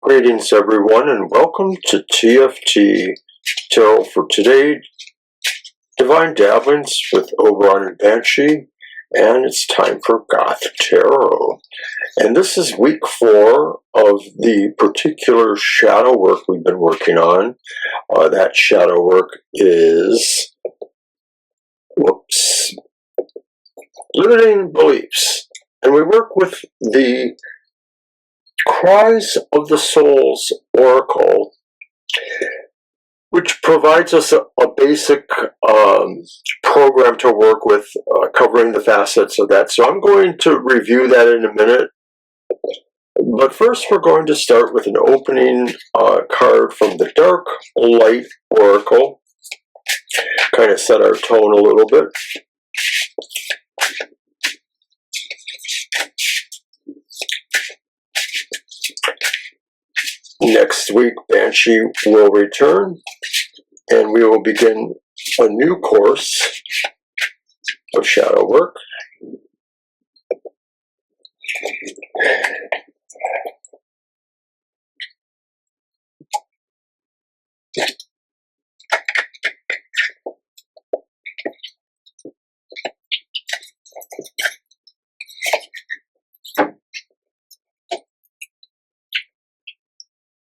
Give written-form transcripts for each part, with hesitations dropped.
Greetings everyone and welcome to TFT Tarot for today. Divine Dabblings with Oberon and Banshee, and it's time for Goth Tarot. And this is week 4 of the particular shadow work we've been working on. That shadow work is, limiting beliefs. And we work with the Cries of the Souls Oracle, which provides us a basic program to work with, covering the facets of that. So I'm going to review that in a minute. But first we're going to start with an opening card from the Dark Light Oracle. Kind of set our tone a little bit. Next week, Banshee will return, and we will begin a new course of shadow work.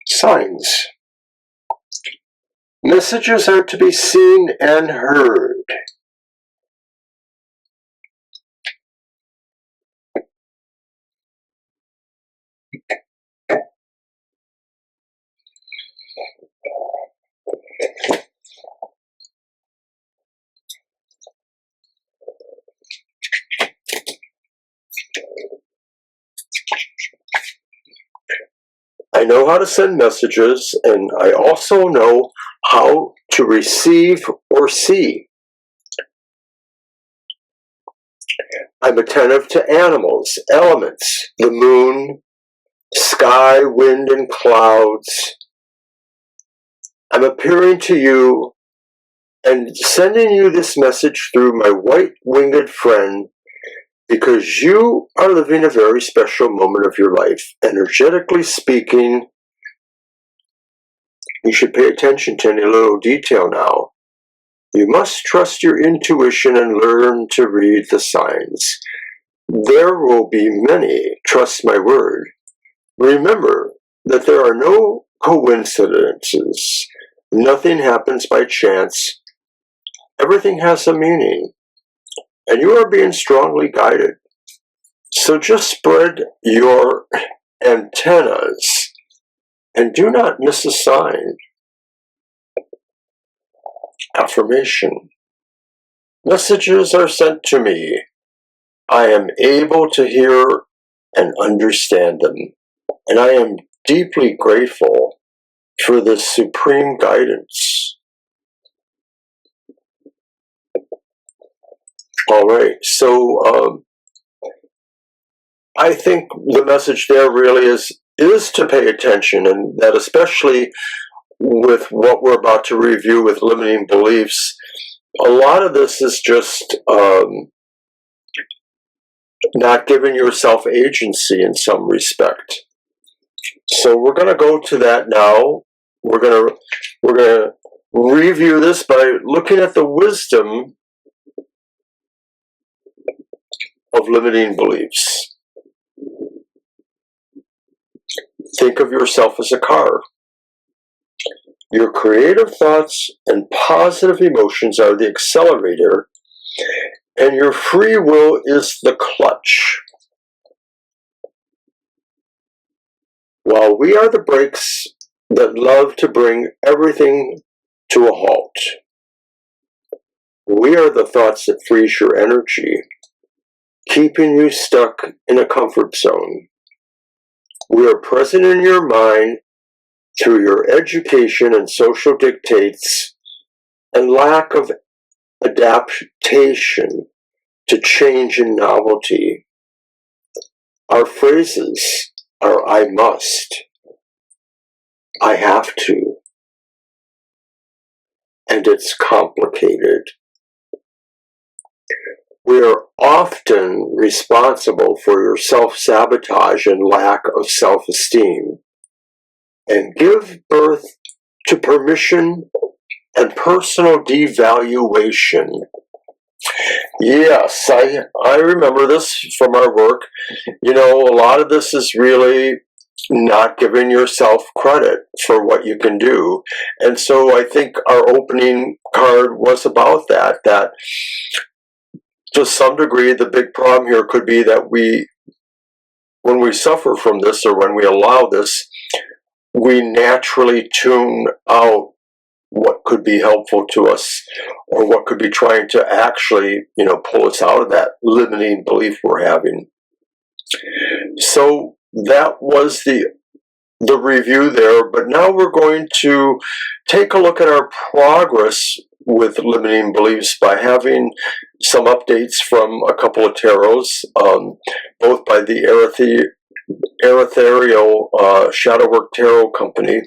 Signs. Messages are to be seen and heard. I know how to send messages, and I also know how to receive or see. I'm attentive to animals, elements, the moon, sky, wind, and clouds. I'm appearing to you and sending you this message through my white-winged friend, because you are living a very special moment of your life. Energetically speaking, you should pay attention to any little detail now. You must trust your intuition and learn to read the signs. There will be many, trust my word. Remember that there are no coincidences. Nothing happens by chance. Everything has a meaning. And you are being strongly guided. So just spread your antennas and do not miss a sign. Affirmation. Messages are sent to me. I am able to hear and understand them. And I am deeply grateful for this supreme guidance. All right, so I think the message there really is to pay attention, and that especially with what we're about to review with limiting beliefs, a lot of this is just not giving yourself agency in some respect. So we're going to go to that now. We're going to review this by looking at the wisdom of limiting beliefs. Think of yourself as a car. Your creative thoughts and positive emotions are the accelerator, and your free will is the clutch. While we are the brakes that love to bring everything to a halt, we are the thoughts that freeze your energy, keeping you stuck in a comfort zone. We are present in your mind through your education and social dictates and lack of adaptation to change and novelty. Our phrases are I must, I have to, and it's complicated. We are often responsible for your self-sabotage and lack of self-esteem. and give birth to permission and personal devaluation. Yes, I remember this from our work. You know, a lot of this is really not giving yourself credit for what you can do. And so I think our opening card was about that, that to some degree the big problem here could be that when we suffer from this or when we allow this, we naturally tune out what could be helpful to us or what could be trying to actually, pull us out of that limiting belief we're having. So that was the review there, but now we're going to take a look at our progress with limiting beliefs by having some updates from a couple of tarots, both by the Erethereal Shadow Work Tarot Company.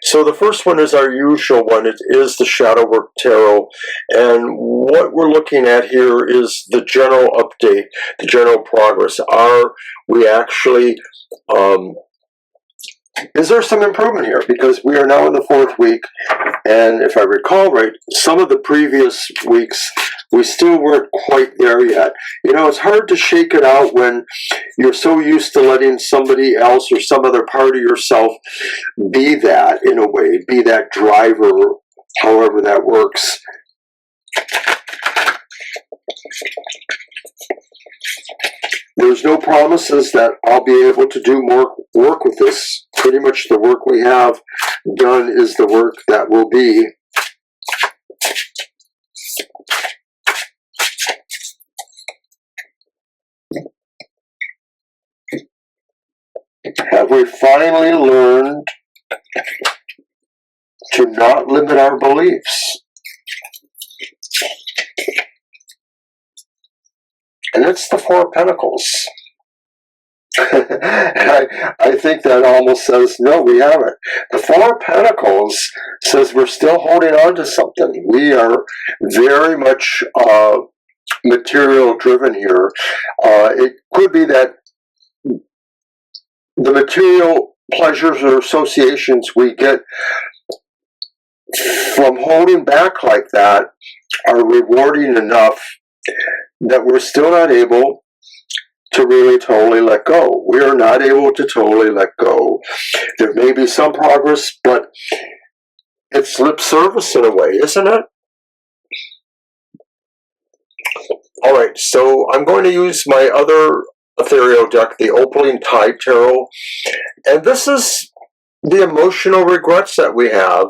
So the first one is our usual one. It is the Shadow Work Tarot, and what we're looking at here is the general update, the general progress. Are we actually is there some improvement here? Because we are now in the 4th week, and if I recall right, some of the previous weeks, we still weren't quite there yet. It's hard to shake it out when you're so used to letting somebody else or some other part of yourself be that, in a way, be that driver, however that works. There's no promises that I'll be able to do more work with this. Pretty much the work we have done is the work that will be. Have we finally learned to not limit our beliefs? And it's the 4 of Pentacles. I think that almost says, no, we haven't. The 4 of Pentacles says we're still holding on to something. We are very much material driven here. It could be that the material pleasures or associations we get from holding back like that are rewarding enough that we're still not able to really totally let go. We are not able to totally let go. There may be some progress, but it's lip service in a way, isn't it? All right, so I'm going to use my other ethereal deck, the Opaline Tide Tarot, and this is the emotional regrets that we have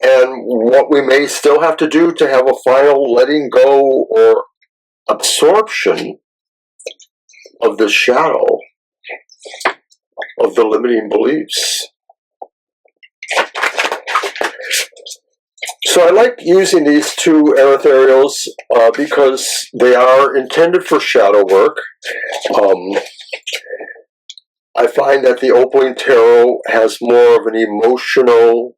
and what we may still have to do to have a final letting go or absorption of the shadow of the limiting beliefs. So I like using these 2 Erethereals because they are intended for shadow work. I find that the Opaline Tarot has more of an emotional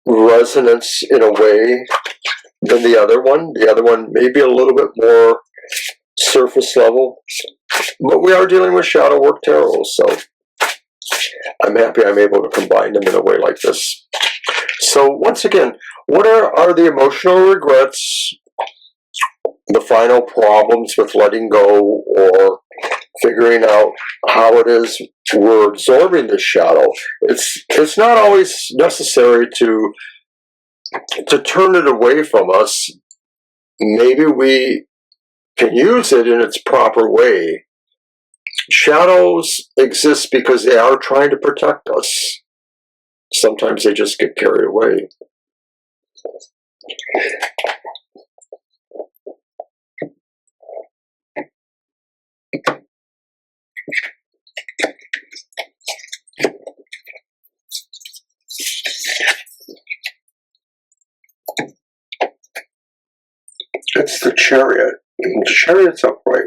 resonance in a way than the other one. The other one may be a little bit more surface level, but we are dealing with Shadow Work Tarot, so I'm happy I'm able to combine them in a way like this. So once again, what are the emotional regrets, the final problems with letting go or figuring out how it is we're absorbing the shadow? It's not always necessary to turn it away from us. Maybe we can use it in its proper way. Shadows exist because they are trying to protect us. Sometimes they just get carried away. It's the Chariot. The Chariot's upright.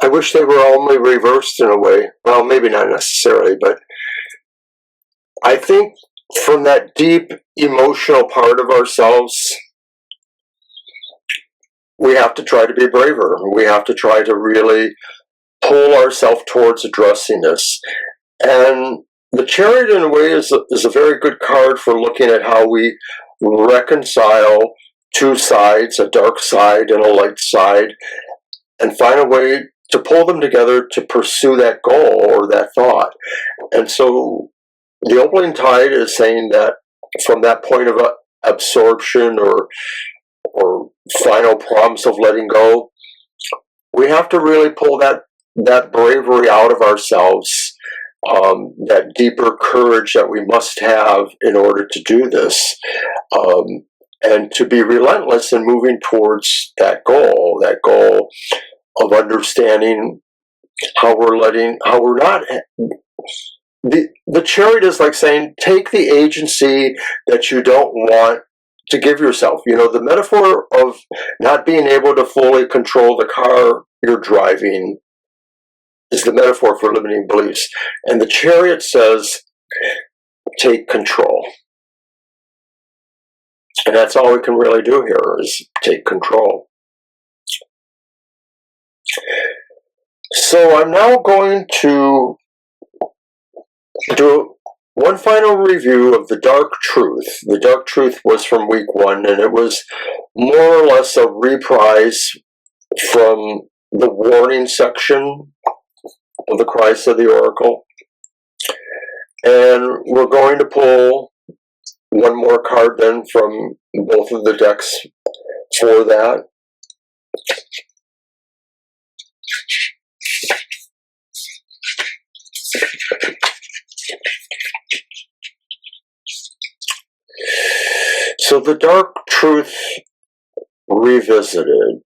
I wish they were only reversed in a way. Well, maybe not necessarily, but I think from that deep emotional part of ourselves, we have to try to be braver. We have to try to really pull ourselves towards addressing this. And the Chariot, in a way, is a very good card for looking at how we reconcile two sides, a dark side and a light side, and find a way to pull them together to pursue that goal or that thought. And so the Opaline tide is saying that from that point of absorption or final promise of letting go, we have to really pull that bravery out of ourselves, that deeper courage that we must have in order to do this, and to be relentless in moving towards that goal of understanding how we're not. The Chariot is like saying, take the agency that you don't want to give yourself. You know, the metaphor of not being able to fully control the car you're driving is the metaphor for limiting beliefs. And the Chariot says, take control. And that's all we can really do here, is take control. So I'm now going to do one final review of the Dark Truth. The Dark Truth was from week 1, and it was more or less a reprise from the warning section of the Christ of the Oracle. And we're going to pull one more card then from both of the decks for that. So the Dark Truth Revisited.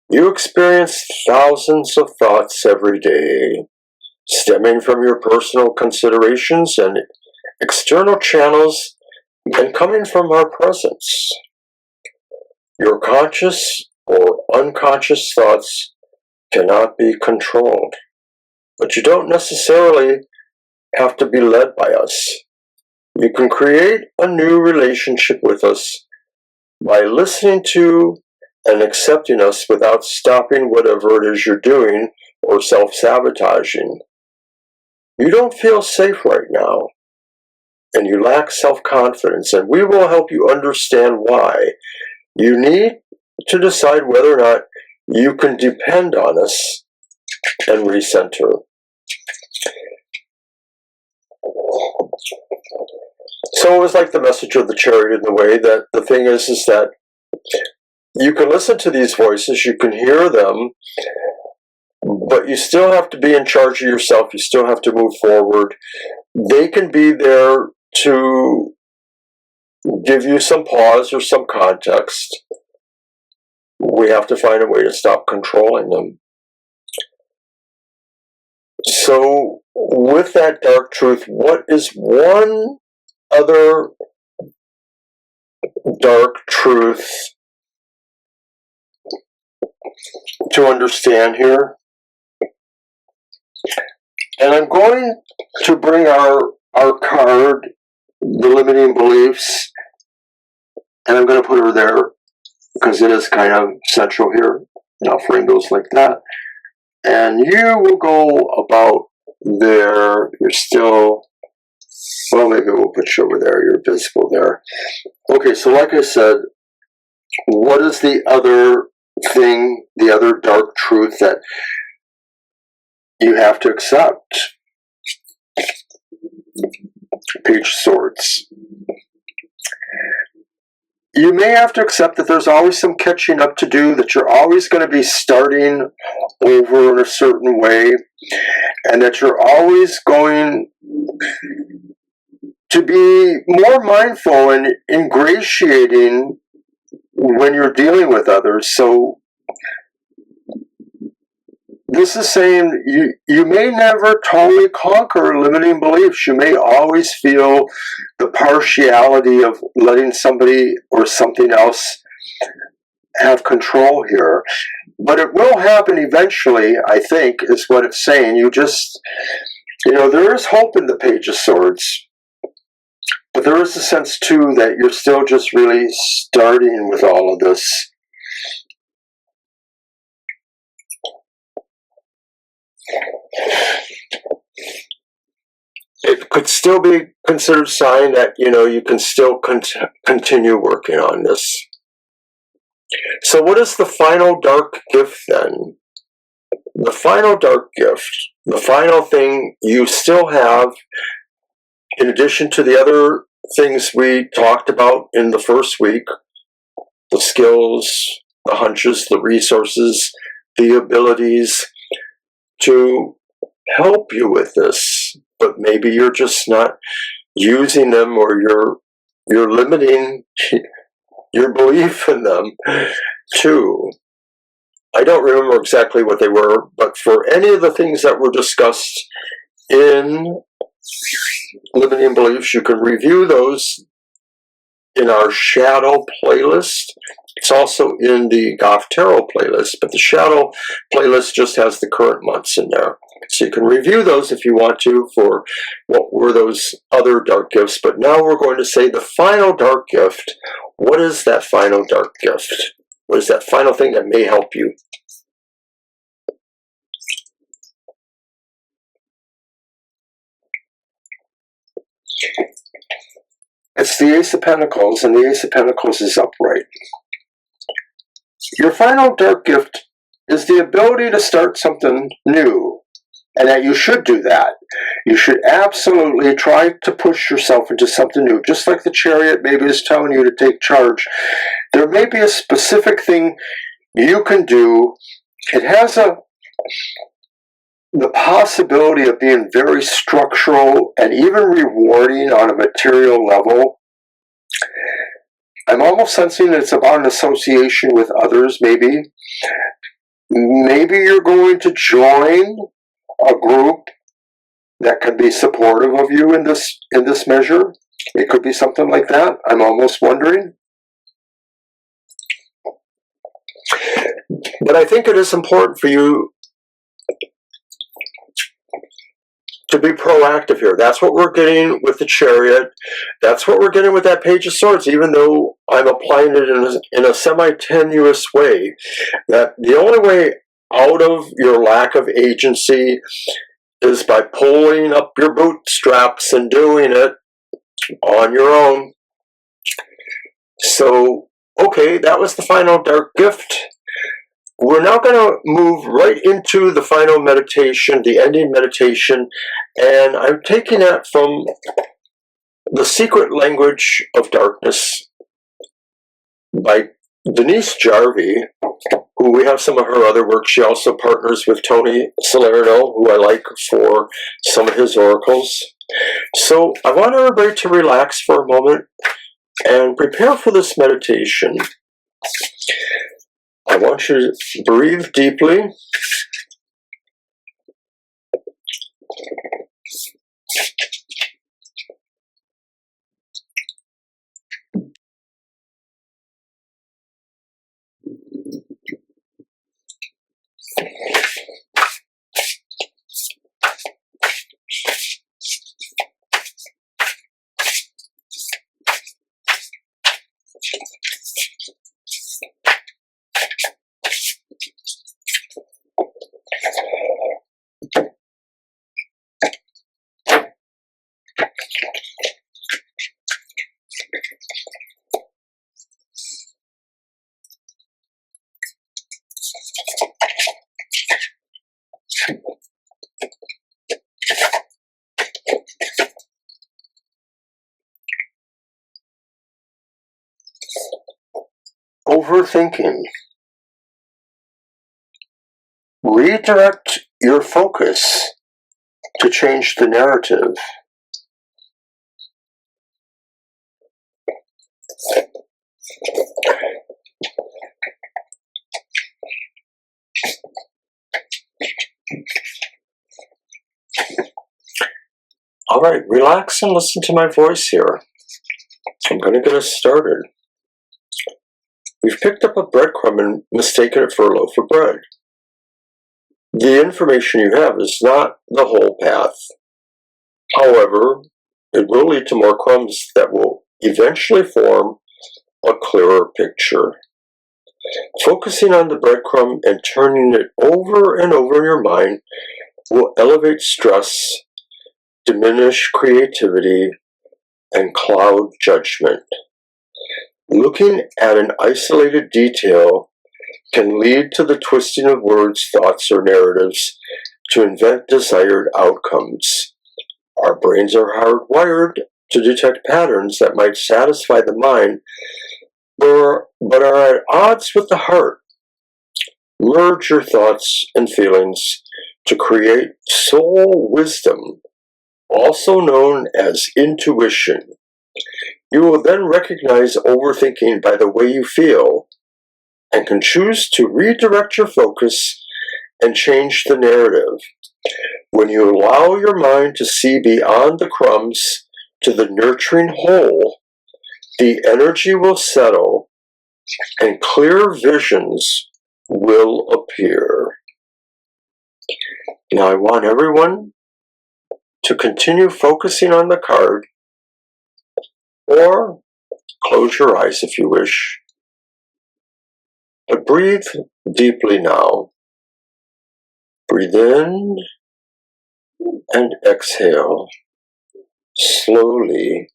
You experience thousands of thoughts every day, stemming from your personal considerations and external channels, and coming from our presence. Your conscious or unconscious thoughts cannot be controlled, but you don't necessarily have to be led by us. You can create a new relationship with us by listening to and accepting us without stopping whatever it is you're doing or self-sabotaging. You don't feel safe right now, and you lack self-confidence, and we will help you understand why. You need to decide whether or not you can depend on us and recenter. So it was like the message of the Chariot in the way that the thing is that you can listen to these voices, you can hear them, but you still have to be in charge of yourself. You still have to move forward. They can be there to give you some pause or some context. We have to find a way to stop controlling them. So with that Dark Truth, what is one other Dark Truth to understand here? And I'm going to bring our card, the limiting beliefs, and I'm going to put her there because it is kind of central here. And I'll frame those like that. And you will go about there. You're still, well, maybe we'll put you over there. You're visible there. Okay, so like I said, what is the other thing, the other Dark Truth that you have to accept? Page of Swords. You may have to accept that there's always some catching up to do, that you're always going to be starting over in a certain way, and that you're always going to be more mindful and ingratiating when you're dealing with others. So this is saying you may never totally conquer limiting beliefs. You may always feel the partiality of letting somebody or something else have control here. But it will happen eventually, I think, is what it's saying. You just, there is hope in the Page of Swords. But there is a sense, too, that you're still just really starting with all of this. It could still be considered a sign that, you can still continue working on this. So what is the final dark gift then? The final dark gift, the final thing you still have, in addition to the other things we talked about in the first week, the skills, the hunches, the resources, the abilities to help you with this, but maybe you're just not using them, or you're limiting your belief in them too. I don't remember exactly what they were, but for any of the things that were discussed in Limiting Beliefs, you can review those in our Shadow playlist. It's also in the Goth Tarot playlist, but the Shadow playlist just has the current months in there. So you can review those if you want to for what were those other dark gifts. But now we're going to say the final dark gift. What is that final dark gift? What is that final thing that may help you? It's the Ace of Pentacles, and the Ace of Pentacles is upright. Your final dark gift is the ability to start something new, and that you should do that. You should absolutely try to push yourself into something new. Just like the Chariot maybe is telling you to take charge, there may be a specific thing you can do. It has the possibility of being very structural and even rewarding on a material level. I'm almost sensing that it's about an association with others, maybe. Maybe you're going to join a group that can be supportive of you in this measure. It could be something like that. I'm almost wondering. But I think it is important for you to be proactive here. That's what we're getting with the Chariot. That's what we're getting with that Page of Swords, even though I'm applying it in a semi-tenuous way. That the only way out of your lack of agency is by pulling up your bootstraps and doing it on your own. So, okay, that was the final dark gift. We're now going to move right into the final meditation, the ending meditation, and I'm taking that from The Secret Language of Darkness by Denise Jarvee, who we have some of her other work. She also partners with Tony Salerno, who I like for some of his oracles. So I want everybody to relax for a moment and prepare for this meditation. I want you to breathe deeply. Overthinking. Redirect your focus to change the narrative. All right, relax and listen to my voice here. I'm going to get us started. You've picked up a breadcrumb and mistaken it for a loaf of bread. The information you have is not the whole path. However, it will lead to more crumbs that will eventually form a clearer picture. Focusing on the breadcrumb and turning it over and over in your mind will elevate stress, diminish creativity, and cloud judgment. Looking at an isolated detail can lead to the twisting of words, thoughts, or narratives to invent desired outcomes. Our brains are hardwired to detect patterns that might satisfy the mind, but are at odds with the heart. Merge your thoughts and feelings to create soul wisdom, also known as intuition. You will then recognize overthinking by the way you feel and can choose to redirect your focus and change the narrative. When you allow your mind to see beyond the crumbs to the nurturing whole, the energy will settle and clear visions will appear. Now I want everyone to continue focusing on the card, or close your eyes if you wish. But breathe deeply now. Breathe in and exhale slowly,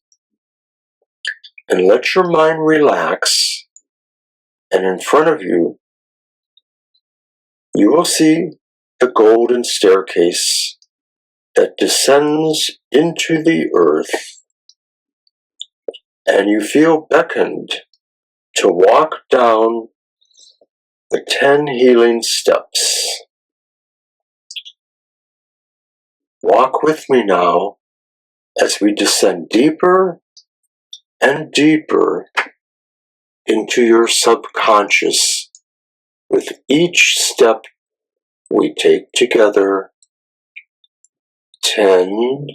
and let your mind relax. And in front of you, you will see the golden staircase that descends into the earth, and you feel beckoned to walk down the 10 healing steps. Walk with me now as we descend deeper and deeper into your subconscious with each step we take together. 10,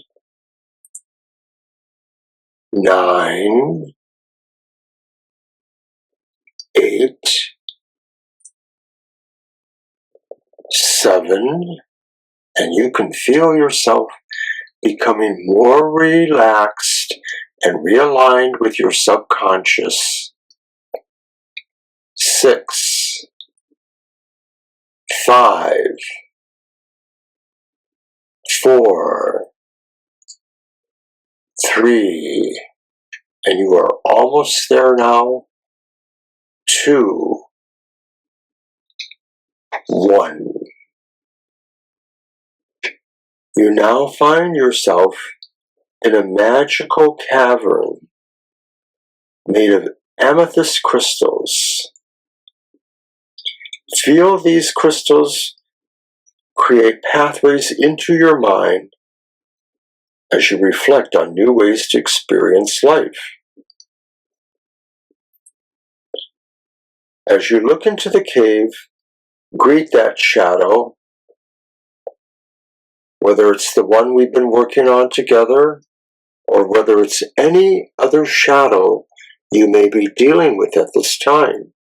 9, 8, 7, and you can feel yourself becoming more relaxed and realigned with your subconscious. 6, 5, 4, 3, and you are almost there now. 2, 1. You now find yourself in a magical cavern made of amethyst crystals. Feel these crystals create pathways into your mind as you reflect on new ways to experience life. As you look into the cave, greet that shadow, whether it's the one we've been working on together, or whether it's any other shadow you may be dealing with at this time.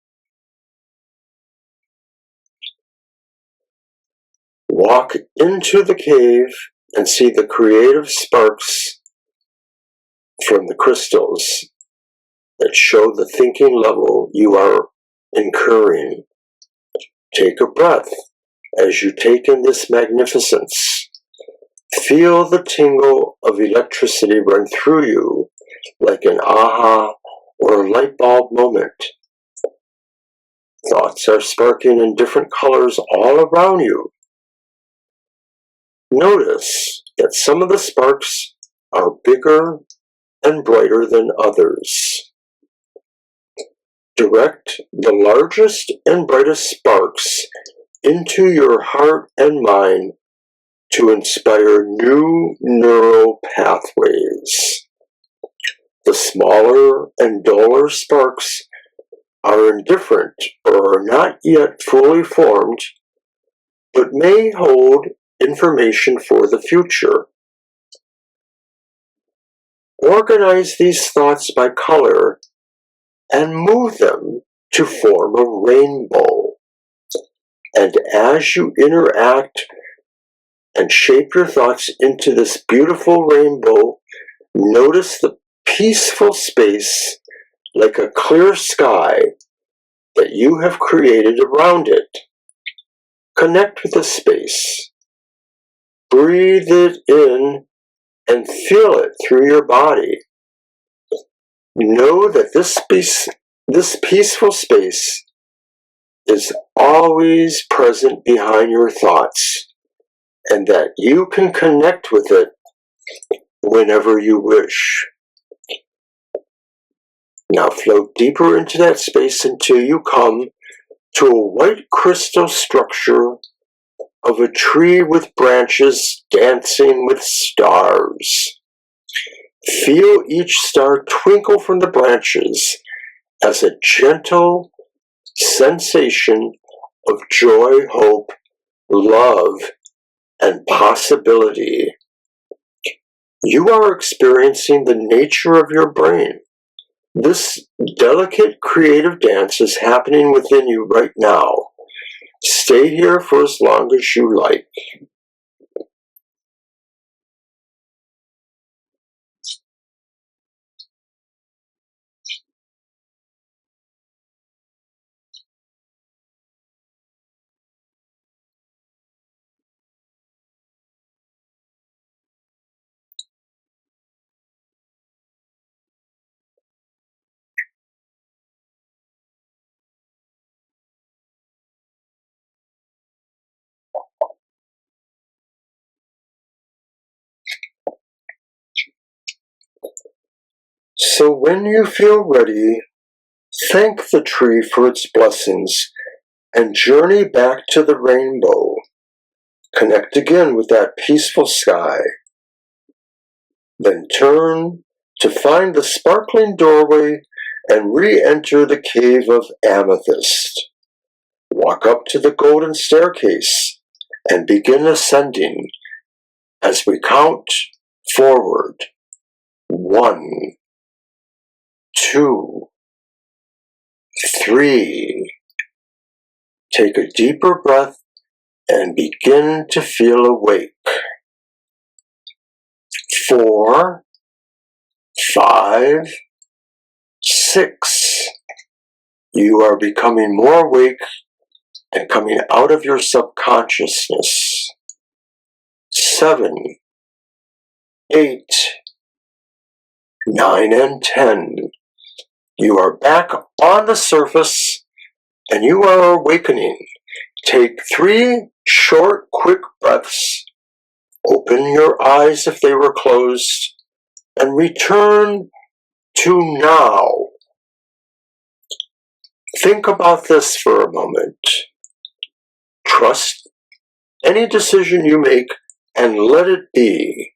Walk into the cave and see the creative sparks from the crystals that show the thinking level you are incurring. Take a breath as you take in this magnificence. Feel the tingle of electricity run through you like an aha or a light bulb moment. Thoughts are sparking in different colors all around you. Notice that some of the sparks are bigger and brighter than others. Direct the largest and brightest sparks into your heart and mind to inspire new neural pathways. The smaller and duller sparks are indifferent or are not yet fully formed, but may hold information for the future. Organize these thoughts by color and move them to form a rainbow. And as you interact and shape your thoughts into this beautiful rainbow, notice the peaceful space like a clear sky that you have created around it. Connect with the space. Breathe it in and feel it through your body. Know that this peaceful space is always present behind your thoughts, and that you can connect with it whenever you wish. Now float deeper into that space until you come to a white crystal structure of a tree with branches dancing with stars. Feel each star twinkle from the branches as a gentle sensation of joy, hope, love, and possibility. You are experiencing the nature of your brain. This delicate creative dance is happening within you right now. Stay here for as long as you like. So when you feel ready, thank the tree for its blessings and journey back to the rainbow. Connect again with that peaceful sky. Then turn to find the sparkling doorway and re-enter the cave of amethyst. Walk up to the golden staircase and begin ascending as we count forward. 1, 2, 3. Take a deeper breath and begin to feel awake. 4, 5, 6. You are becoming more awake and coming out of your subconsciousness. 7, 8, 9, and 10. You are back on the surface and you are awakening. Take 3 short, quick breaths. Open your eyes if they were closed and return to now. Think about this for a moment. Trust any decision you make and let it be.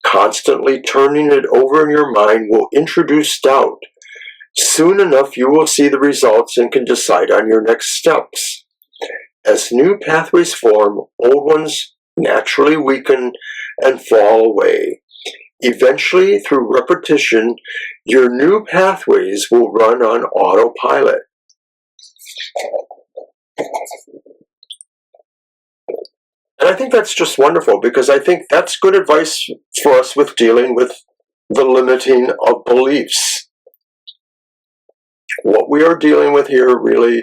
Constantly turning it over in your mind will introduce doubt. Soon enough, you will see the results and can decide on your next steps. As new pathways form, old ones naturally weaken and fall away. Eventually, through repetition, your new pathways will run on autopilot. And I think that's just wonderful, because I think that's good advice for us with dealing with the limiting of beliefs. What we are dealing with here really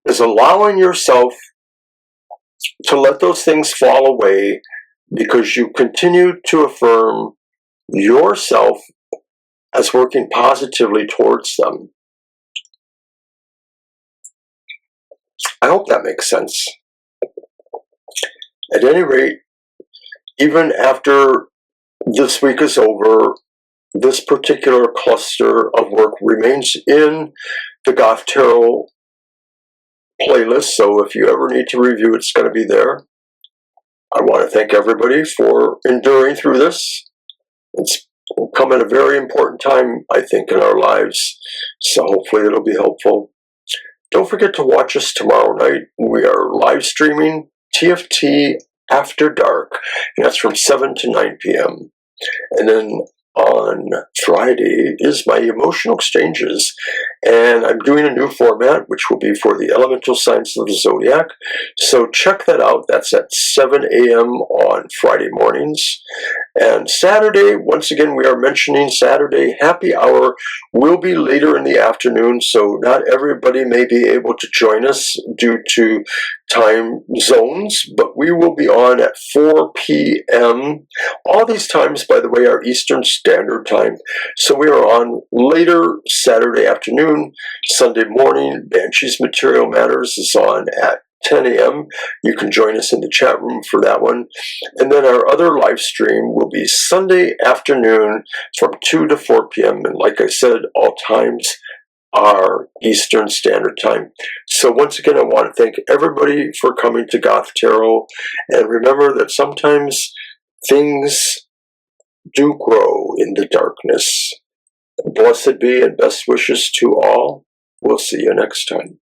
is allowing yourself to let those things fall away, because you continue to affirm yourself as working positively towards them. I hope that makes sense. At any rate, even after this week is over, this particular cluster of work remains in the Goth Tarot playlist, so if you ever need to review, it's going to be there. I want to thank everybody for enduring through this. It's come at a very important time, I think, in our lives, so hopefully it'll be helpful. Don't forget to watch us tomorrow night. We are live streaming TFT After Dark, and that's from 7 to 9 p.m. And then on Friday is my emotional exchanges, and I'm doing a new format which will be for the elemental signs of the zodiac, so check that out. That's at 7 a.m. on Friday mornings. And Saturday, once again, we are mentioning Saturday happy hour will be later in the afternoon, so not everybody may be able to join us due to time zones, but we will be on at 4 p.m. All these times, by the way, are Eastern Standard Time, so we are on later Saturday afternoon. Sunday morning, Banshee's Material Matters is on at 10 a.m. You can join us in the chat room for that one. And then our other live stream will be Sunday afternoon from 2 to 4 p.m. And like I said, all times are Eastern Standard Time. So once again, I want to thank everybody for coming to Goth Tarot. And remember that sometimes things do grow in the darkness. Blessed be and best wishes to all. We'll see you next time.